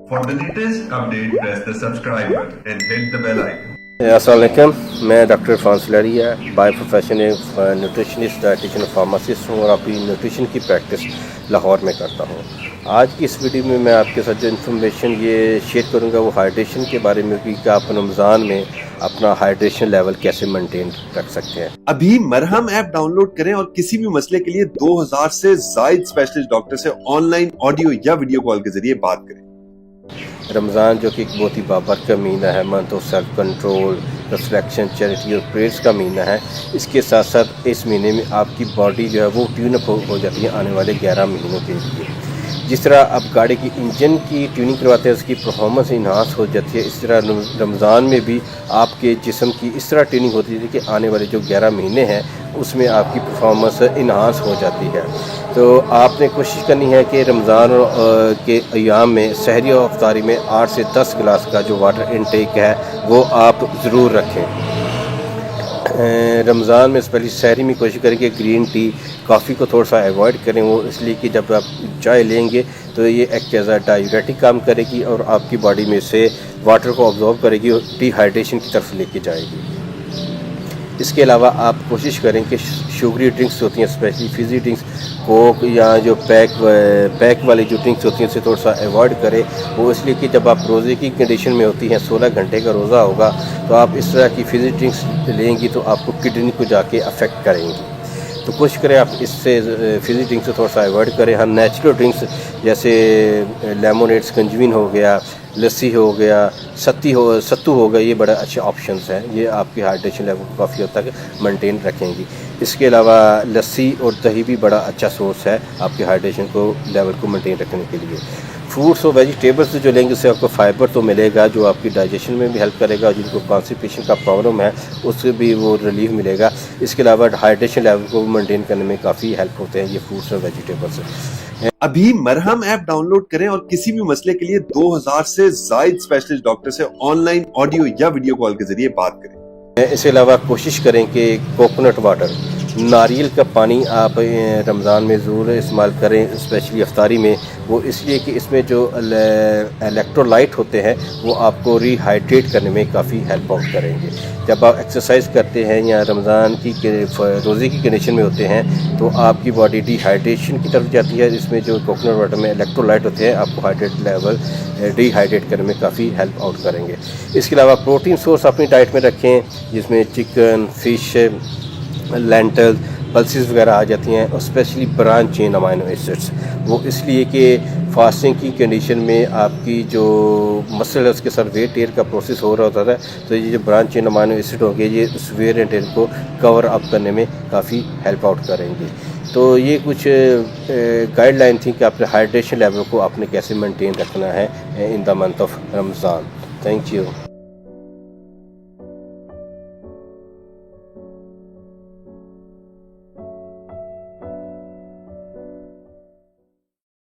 For the latest update, press the subscribe button and hit the bell icon. अस्सलाम वालेकुम। मैं doctor Irfan सुलरिया by profession एक nutritionist dietitian pharmacist हूँ और अपनी न्यूट्रिशन की प्रैक्टिस लाहौर में करता हूँ। आज की इस वीडियो में मैं आपके साथ जो इन्फॉर्मेशन ये शेयर करूँगा वो हाइड्रेशन के बारे में भी कि आप रमज़ान में अपना हाइड्रेशन लेवल कैसे मेंटेन रख सकते हैं। अभी मरहम ऐप डाउनलोड करें और किसी भी मसले के लिए 2000 से जायद स्पेशलिस्ट डॉक्टर से ऑनलाइन ऑडियो या वीडियो कॉल के जरिए बात करें। रमज़ान जो कि एक बहुत ही बाबरकत महीना है, month of self control, reflection, charity और प्रेयर्स का महीना है। इसके साथ साथ इस महीने में आपकी बॉडी जो है वो ट्यून अप हो जाती है आने वाले 11 महीनों के लिए। जिस तरह आप गाड़ी की इंजन की ट्यूनिंग करवाते हैं उसकी परफॉर्मेंस इन्हांस हो जाती है, इस तरह रमज़ान में भी आपके जिस्म की इस तरह ट्यूनिंग होती है कि आने वाले जो 11 महीने हैं उसमें आपकी परफॉर्मेंस इन्हांस हो जाती है। तो आपने कोशिश करनी है कि रमज़ान के अयाम में सहरी और अफ्तारी में 8 से 10 गिलास का जो वाटर इनटेक है वो आप ज़रूर रखें। रमज़ान में स्पेशली सहरी में कोशिश करें कि ग्रीन टी, कॉफ़ी को थोड़ा सा अवॉइड करें। वो इसलिए कि जब आप चाय लेंगे तो ये एक्ट एज अ डायूरेटिक काम करेगी और आपकी बॉडी में से वाटर को ऑब्जॉर्व करेगी और डिहाइड्रेशन की तरफ लेके जाएगी। इसके अलावा आप कोशिश करें कि शुगरी ड्रिंक्स होती हैं, स्पेशली फिज़ी ड्रिंक्स, कोक या जो पैक वाली जो ड्रिंक्स होती हैं उसे थोड़ा सा अवॉइड करें। वो इसलिए कि जब आप रोज़े की कंडीशन में होती हैं, 16 घंटे का रोज़ा होगा, तो आप इस तरह की फिज़ी ड्रिंक्स लेंगी तो आपको किडनी को जाके अफेक्ट करेंगी। तो कोशिश करें आप इससे फिज़ी ड्रिंक्स से थोड़ा सा अवॉइड करें। हाँ, नेचुरल ड्रिंक्स जैसे लेमोनेड्स, कंजवीन हो गया, लस्सी हो गया, सत्तू हो गया, ये बड़े अच्छे ऑप्शंस हैं। ये आपकी हाइड्रेशन लेवल को काफ़ी हद तक मेंटेन रखेंगी। इसके अलावा लस्सी और दही भी बड़ा अच्छा सोर्स है आपके हाइड्रेशन को लेवल को मेंटेन रखने के लिए। फ्रूट्स और वेजिटेबल्स जो लेंगे उससे आपको फाइबर तो मिलेगा जो आपकी डाइजेशन में भी हेल्प करेगा, जिनको कॉन्स्टिपेशन का प्रॉब्लम है उससे भी वो रिलीफ मिलेगा। इसके अलावा हाइड्रेशन लेवल को मेंटेन करने में काफ़ी हेल्प होते हैं ये फ्रूट्स और वेजिटेबल्स। अभी मरहम ऐप डाउनलोड करें और किसी भी मसले के लिए 2000 से जायद स्पेशलिस्ट डॉक्टर से ऑनलाइन ऑडियो या वीडियो कॉल के जरिए बात करें। इसके अलावा कोशिश करें कि कोकोनट वाटर, नारियल का पानी आप रमज़ान में ज़रूर इस्तेमाल करें, स्पेशली अफ्तारी में। वो इसलिए कि इसमें जो इलेक्ट्रोलाइट होते हैं वो आपको रिहाइड्रेट करने में काफ़ी हेल्प आउट करेंगे। जब आप एक्सरसाइज करते हैं या रमज़ान की रोज़े की कंडीशन में होते हैं तो आपकी बॉडी डिहाइड्रेशन की तरफ जाती है। इसमें जो कोकोनट वाटर में इलेक्ट्रोलाइट होते हैं आपको हाइड्रेट लेवल डिहाइड्रेट करने में काफ़ी हेल्प आउट करेंगे। इसके अलावा प्रोटीन सोर्स अपनी डाइट में रखें जिसमें चिकन, फ़िश, लेंटल, पल्सेस वगैरह आ जाती हैं और specially branch chain amino acids. वो इसलिए कि फास्टिंग की कंडीशन में आपकी जो मसल है उसके साथ वेट टेयर का प्रोसेस हो रहा होता है, तो ये जो ब्रांच चेन अमाइनो एसिड होंगे ये उस वेयर एंड टेयर को कवर अप करने में काफ़ी हेल्प आउट करेंगे। तो ये कुछ गाइडलाइन थी कि अपने हाइड्रेशन लेवल को आपने कैसे मेंटेन रखना है in the month of Ramzan. Thank you.